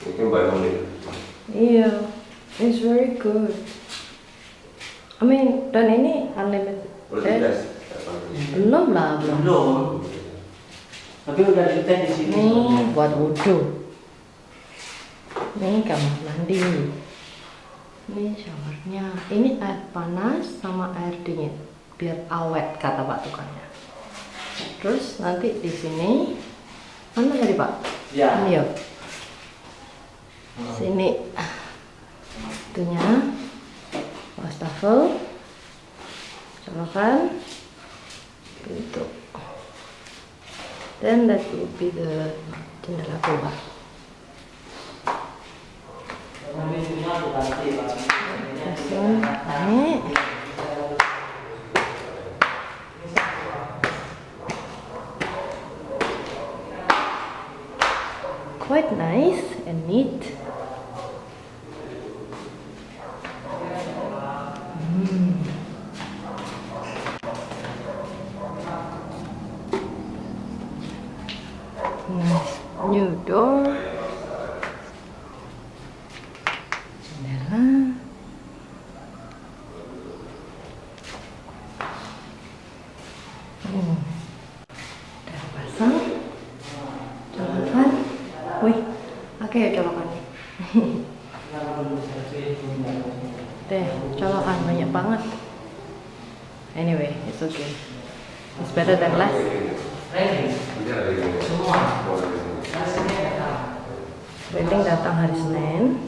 You can buy only. Iya, it's very good. I mean, dan ini unlimited. Belum lah, belum. Belum. Tapi udah dites di sini. Nih buat wudhu. Nih kamar mandi. Ini showernya. Ini air panas sama air dingin, biar awet kata Pak tukangnya. Terus nanti di sini mana tadi Pak? Ya. Ini ya. Sini itunya wastafel, colokan, pintu. Then that will be the jendela keluar. Ini quite nice and neat. Nice new door. Jendela. Udah pasang. Colokan. Wih, oke colokan nih. Deh, colokan banyak banget. Anyway, it's okay. It's better than less. Wedding datang hari Senin.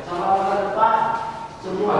Sama depan semua.